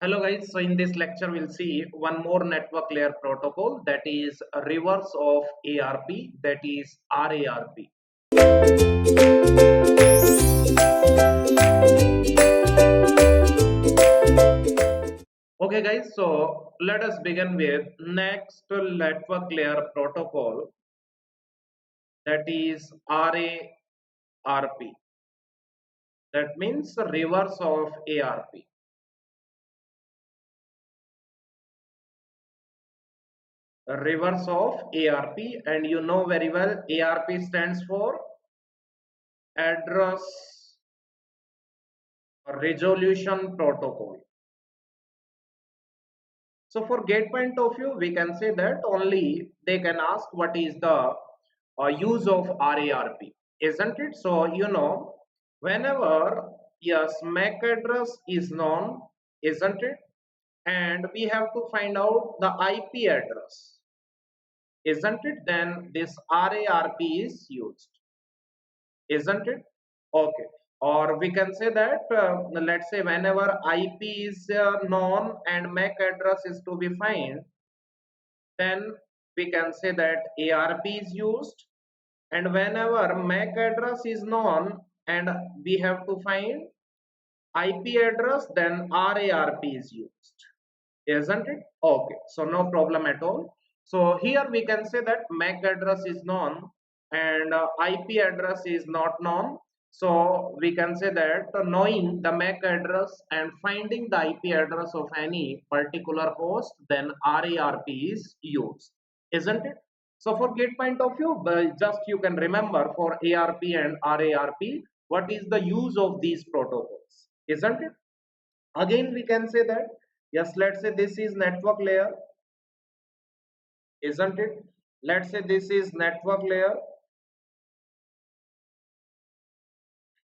Hello guys, so in this lecture we'll see one more network layer protocol, that is a reverse of ARP, that is RARP. Okay guys, so let us begin with next network layer protocol, that is RARP. That means the reverse of ARP. Reverse of ARP, and you know very well ARP stands for address resolution protocol. So for gate point of view, we can say that only they can ask what is the use of RARP, isn't it? So whenever yes MAC address is known, isn't it? And we have to find out the IP address, isn't it? Then this RARP is used, isn't it? Okay. Or we can say that let's say whenever IP is known and MAC address is to be found, then we can say that ARP is used, and whenever MAC address is known and we have to find IP address, then RARP is used, isn't it? Okay, so no problem at all. So here we can say that MAC address is known and IP address is not known. So we can say that knowing the MAC address and finding the IP address of any particular host, then RARP is used, isn't it? So for gate point of view, just you can remember for ARP and RARP, what is the use of these protocols, isn't it? Again, we can say that yes, let's say this is network layer, isn't it? Let's say this is network layer.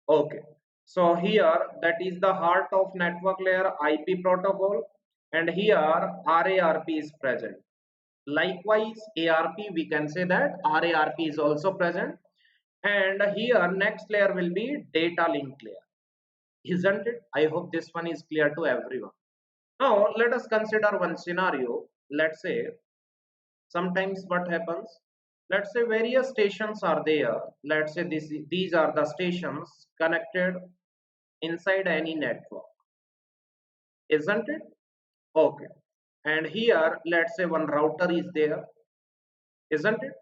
Okay, so here that is the heart of network layer, IP protocol, and here RARP is present. Likewise, ARP, we can say that RARP is also present, and here next layer will be data link layer, isn't it? I hope this one is clear to everyone. Now let us consider one scenario. Let's say sometimes what happens, let's say various stations are there. Let's say these are the stations connected inside any network, isn't it? Okay, and here let's say one router is there, isn't it?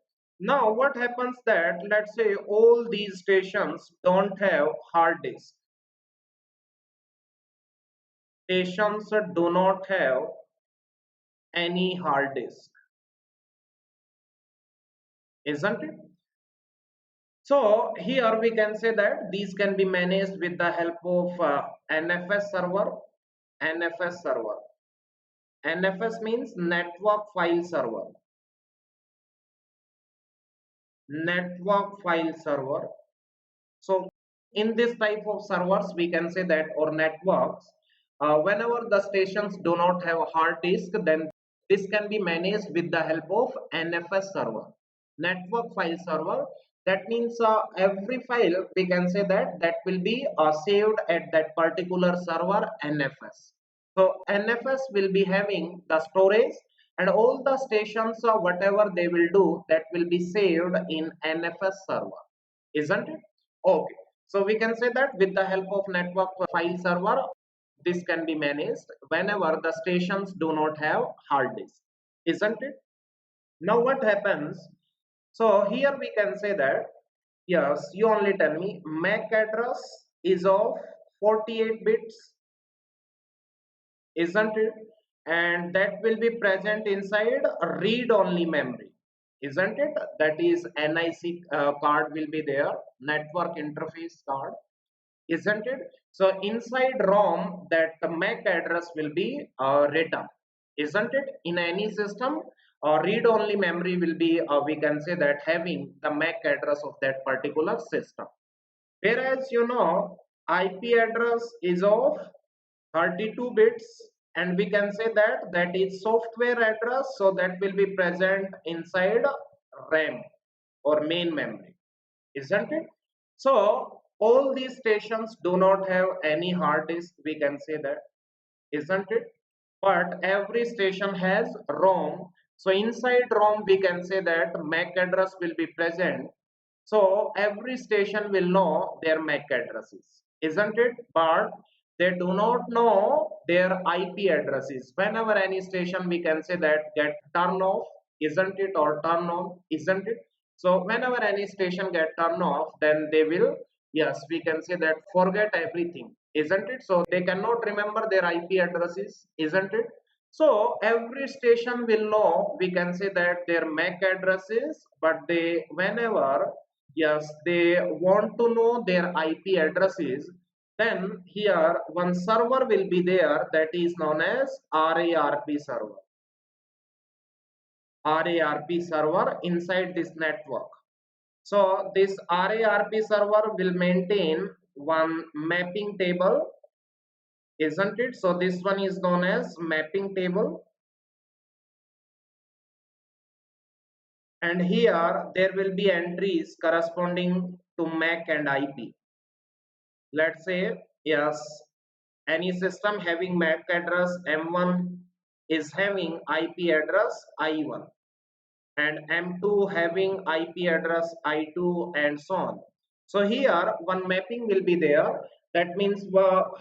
Now what happens that let's say all these stations don't have hard disk. Stations do not have any hard disk, isn't it? So here we can say that these can be managed with the help of NFS server. NFS server. NFS means network file server. Network file server. So in this type of servers, we can say that, or networks, whenever the stations do not have a hard disk, then this can be managed with the help of NFS server, network file server. That means every file, we can say that will be saved at that particular server NFS. So NFS will be having the storage, and all the stations or whatever they will do, that will be saved in NFS server, isn't it? Okay, so we can say that with the help of network file server, this can be managed whenever the stations do not have hard disk, isn't it? Now what happens? So here we can say that yes, you only tell me MAC address is of 48 bits, isn't it? And that will be present inside a read-only memory, isn't it? That is NIC card will be there, network interface card, isn't it? So inside ROM, that the MAC address will be written, isn't it? In any system, read-only memory will be, we can say that, having the MAC address of that particular system. Whereas IP address is of 32 bits, and we can say that is software address, so that will be present inside RAM or main memory, isn't it? So all these stations do not have any hard disk, we can say that, isn't it? But every station has ROM. So inside ROM, we can say that MAC address will be present. So every station will know their MAC addresses, isn't it? But they do not know their IP addresses. Whenever any station, we can say that get turn off, isn't it? Or turn on, isn't it? So whenever any station get turned off, then they will, yes, we can say that forget everything, isn't it? So they cannot remember their IP addresses, isn't it? So every station will know, we can say that their MAC addresses, but they whenever, yes, they want to know their IP addresses, then here one server will be there that is known as RARP server. RARP server inside this network. So this RARP server will maintain one mapping table, isn't it? So this one is known as mapping table. And here there will be entries corresponding to MAC and IP. Let's say, yes, any system having MAC address M1 is having IP address I1, and M2 having IP address I2, and so on. So here one mapping will be there. That means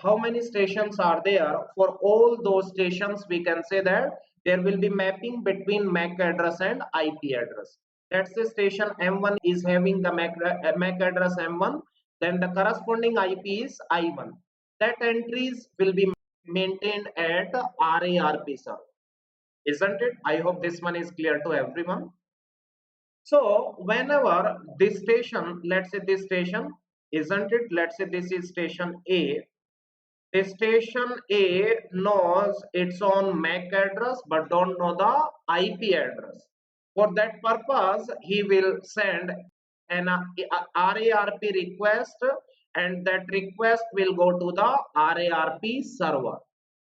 how many stations are there? For all those stations, we can say that there will be mapping between MAC address and IP address. Let's say station M1 is having the MAC address M1, then the corresponding IP is I1. That entries will be maintained at RARP server, isn't it? I hope this one is clear to everyone. So whenever this station, let's say this station, isn't it? Let's say this is station A. This station A knows its own MAC address but don't know the IP address. For that purpose, he will send an RARP request, and that request will go to the RARP server,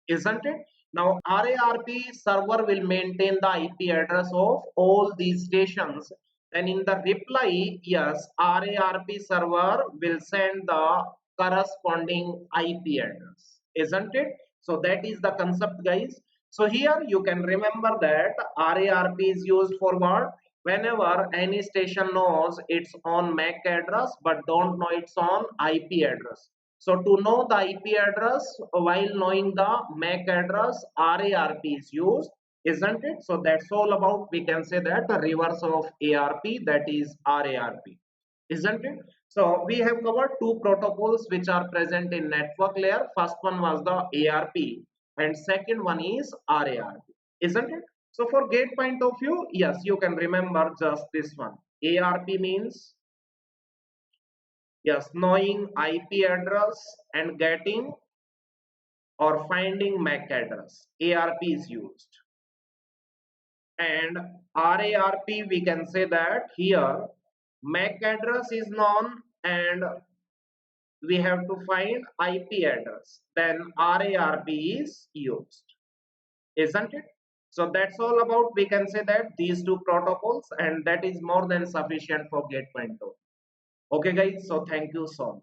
isn't it? Now RARP server will maintain the IP address of all these stations, and in the reply, yes, RARP server will send the corresponding IP address, isn't it? So that is the concept, guys. So here you can remember that RARP is used for what? Whenever any station knows its own MAC address but don't know its own IP address. So to know the IP address while knowing the MAC address, RARP is used, isn't it? So that's all about, we can say that the reverse of ARP, that is RARP, isn't it? So we have covered two protocols which are present in network layer. First one was the ARP and second one is RARP, isn't it? So for gate point of view, yes, you can remember just this one. ARP means, yes, knowing IP address and getting or finding MAC address. ARP is used. And RARP, we can say that here MAC address is known and we have to find IP address. Then RARP is used, isn't it? So that's all about, we can say that these two protocols, and that is more than sufficient for gate point. Okay guys, so thank you so much.